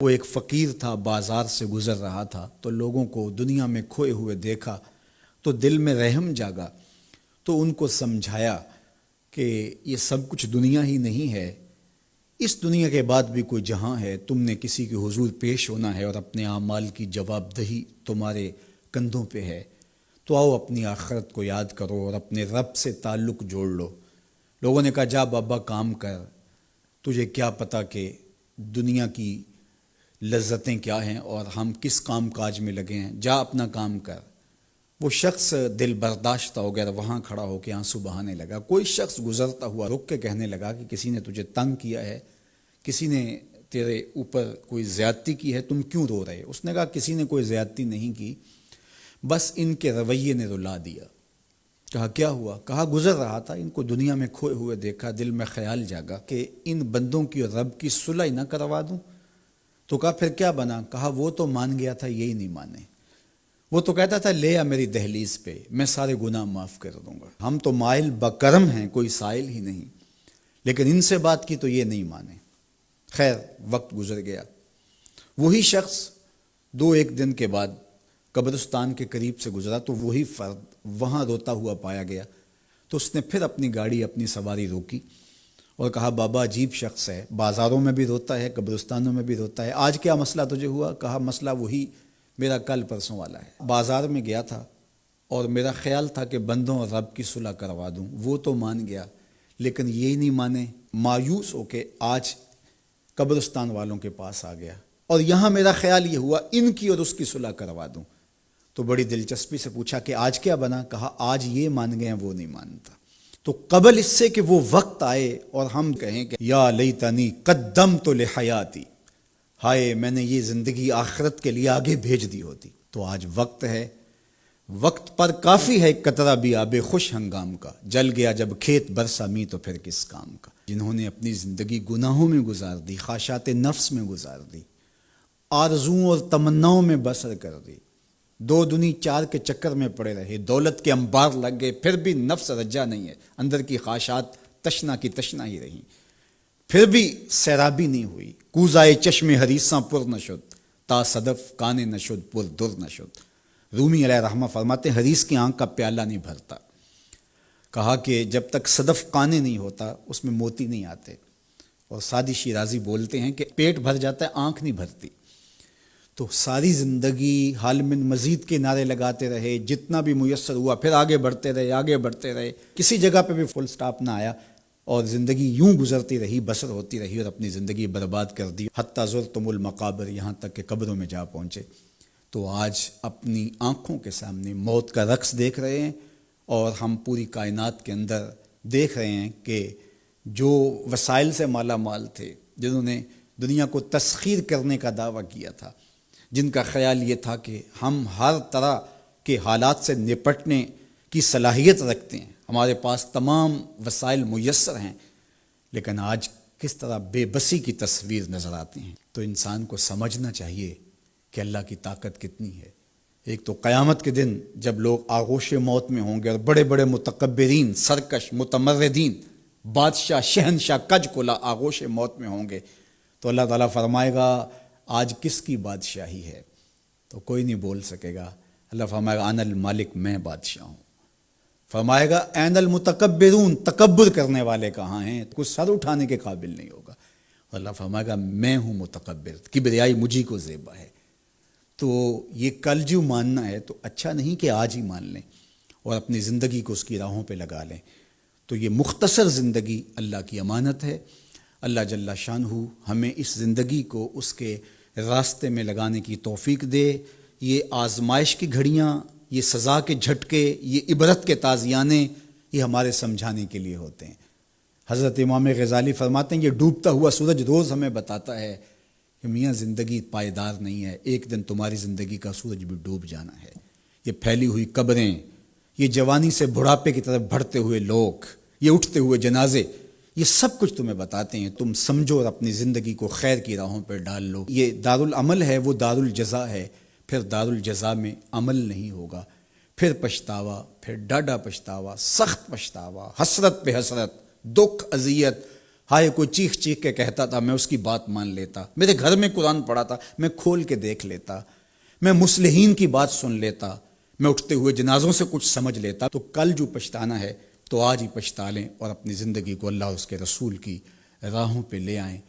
وہ ایک فقیر تھا، بازار سے گزر رہا تھا تو لوگوں کو دنیا میں کھوئے ہوئے دیکھا تو دل میں رحم جاگا، تو ان کو سمجھایا کہ یہ سب کچھ دنیا ہی نہیں ہے، اس دنیا کے بعد بھی کوئی جہاں ہے، تم نے کسی کے حضور پیش ہونا ہے اور اپنے اعمال کی جواب دہی تمہارے کندھوں پہ ہے، تو آؤ اپنی آخرت کو یاد کرو اور اپنے رب سے تعلق جوڑ لو۔ لوگوں نے کہا جا بابا کام کر، تجھے کیا پتہ کہ دنیا کی لذتیں کیا ہیں اور ہم کس کام کاج میں لگے ہیں، جا اپنا کام کر۔ وہ شخص دل برداشتہ ہو گیا، وہاں کھڑا ہو کے آنسو بہانے لگا۔ کوئی شخص گزرتا ہوا رک کے کہنے لگا کہ کسی نے تجھے تنگ کیا ہے، کسی نے تیرے اوپر کوئی زیادتی کی ہے، تم کیوں رو رہے؟ اس نے کہا کسی نے کوئی زیادتی نہیں کی، بس ان کے رویے نے رلا دیا۔ کہا کیا ہوا؟ کہا گزر رہا تھا، ان کو دنیا میں کھوئے ہوئے دیکھا، دل میں خیال جاگا کہ ان بندوں کی اور رب کی صلح نہ کروا دوں۔ تو کہا پھر کیا بنا؟ کہا وہ تو مان گیا تھا، یہی نہیں مانے۔ وہ تو کہتا تھا لے آ میری دہلیز پہ، میں سارے گناہ معاف کر دوں گا، ہم تو مائل بکرم ہیں، کوئی سائل ہی نہیں، لیکن ان سے بات کی تو یہ نہیں مانے۔ خیر وقت گزر گیا، وہی شخص دو ایک دن کے بعد قبرستان کے قریب سے گزرا تو وہی فرد وہاں روتا ہوا پایا گیا۔ تو اس نے پھر اپنی گاڑی، اپنی سواری روکی اور کہا بابا عجیب شخص ہے، بازاروں میں بھی روتا ہے، قبرستانوں میں بھی روتا ہے، آج کیا مسئلہ تجھے ہوا؟ کہا مسئلہ وہی میرا کل پرسوں والا ہے، بازار میں گیا تھا اور میرا خیال تھا کہ بندوں اور رب کی صلح کروا دوں، وہ تو مان گیا لیکن یہی نہیں مانے، مایوس ہو کے آج قبرستان والوں کے پاس آ گیا اور یہاں میرا خیال یہ ہوا ان کی اور اس کی صلح کروا دوں۔ تو بڑی دلچسپی سے پوچھا کہ آج کیا بنا؟ کہا آج یہ مان گئے ہیں، وہ نہیں مانتا۔ تو قبل اس سے کہ وہ وقت آئے اور ہم کہیں کہ یا لیتنی قدمت لحیاتی، ہائے میں نے یہ زندگی آخرت کے لیے آگے بھیج دی ہوتی، تو آج وقت ہے، وقت پر کافی ہے ایک قطرہ بھی آب خوش ہنگام کا، جل گیا جب کھیت برسا می تو پھر کس کام کا۔ جنہوں نے اپنی زندگی گناہوں میں گزار دی، خواہشات نفس میں گزار دی، آرزوؤں اور تمناؤں میں بسر کر دی، دو دنی چار کے چکر میں پڑے رہے، دولت کے انبار لگ گئے، پھر بھی نفس رجا نہیں ہے، اندر کی خواہشات تشنا کی تشنا ہی رہیں، پھر بھی سیرابی نہیں ہوئی، کوزائے چشم حریصاں پر نشد، تا صدف کانے نشد پر در نشد۔ رومی علیہ رحمہ فرماتے ہیں حریص کی آنکھ کا پیالہ نہیں بھرتا، کہا کہ جب تک صدف کانے نہیں ہوتا اس میں موتی نہیں آتے، اور سادی شیرازی بولتے ہیں کہ پیٹ بھر جاتا ہے آنکھ نہیں بھرتی۔ تو ساری زندگی حال من مزید کے نعرے لگاتے رہے، جتنا بھی میسر ہوا پھر آگے بڑھتے رہے، آگے بڑھتے رہے، کسی جگہ پہ بھی فل سٹاپ نہ آیا اور زندگی یوں گزرتی رہی، بسر ہوتی رہی اور اپنی زندگی برباد کر دی، حتی زرتم المقابر، یہاں تک کہ قبروں میں جا پہنچے۔ تو آج اپنی آنکھوں کے سامنے موت کا رقص دیکھ رہے ہیں اور ہم پوری کائنات کے اندر دیکھ رہے ہیں کہ جو وسائل سے مالا مال تھے، جنہوں نے دنیا کو تسخیر کرنے کا دعویٰ کیا تھا، جن کا خیال یہ تھا کہ ہم ہر طرح کے حالات سے نپٹنے کی صلاحیت رکھتے ہیں، ہمارے پاس تمام وسائل میسر ہیں، لیکن آج کس طرح بے بسی کی تصویر نظر آتی ہیں۔ تو انسان کو سمجھنا چاہیے کہ اللہ کی طاقت کتنی ہے۔ ایک تو قیامت کے دن جب لوگ آغوش موت میں ہوں گے اور بڑے بڑے متکبرین، سرکش، متمردین، بادشاہ، شہنشاہ، کج کلا آغوش موت میں ہوں گے، تو اللہ تعالیٰ فرمائے گا آج کس کی بادشاہی ہے؟ تو کوئی نہیں بول سکے گا۔ اللہ فرمائے گا انا المالک، میں بادشاہ ہوں۔ فرمائے گا این المتکبرون، تکبر کرنے والے کہاں ہیں؟ کچھ سر اٹھانے کے قابل نہیں ہوگا۔ اللہ فرمائے گا میں ہوں متکبر، کبریائی مجھی کو زیبا ہے۔ تو یہ کل جو ماننا ہے تو اچھا نہیں کہ آج ہی مان لیں اور اپنی زندگی کو اس کی راہوں پہ لگا لیں۔ تو یہ مختصر زندگی اللہ کی امانت ہے، اللہ جل شانہ ہمیں اس زندگی کو اس کے راستے میں لگانے کی توفیق دے۔ یہ آزمائش کی گھڑیاں، یہ سزا کے جھٹکے، یہ عبرت کے تازیانے، یہ ہمارے سمجھانے کے لیے ہوتے ہیں۔ حضرت امام غزالی فرماتے ہیں یہ ڈوبتا ہوا سورج روز ہمیں بتاتا ہے کہ میاں زندگی پائیدار نہیں ہے، ایک دن تمہاری زندگی کا سورج بھی ڈوب جانا ہے۔ یہ پھیلی ہوئی قبریں، یہ جوانی سے بڑھاپے کی طرف بڑھتے ہوئے لوگ، یہ اٹھتے ہوئے جنازے، یہ سب کچھ تمہیں بتاتے ہیں، تم سمجھو اور اپنی زندگی کو خیر کی راہوں پر ڈال لو۔ یہ دارالعمل ہے، وہ دارالجزا ہے، پھر دارالجزا میں عمل نہیں ہوگا، پھر پچھتاوا، پھر ڈاڈا پچھتاوا، سخت پچھتاوا، حسرت پہ حسرت، دکھ، اذیت، ہائے کوئی چیخ چیخ کے کہتا تھا، میں اس کی بات مان لیتا، میرے گھر میں قرآن پڑھا تھا، میں کھول کے دیکھ لیتا، میں مصلحین کی بات سن لیتا، میں اٹھتے ہوئے جنازوں سے کچھ سمجھ لیتا۔ تو کل جو پچھتانا ہے تو آج ہی پچھتا لیں اور اپنی زندگی کو اللہ اور اس کے رسول کی راہوں پہ لے آئیں۔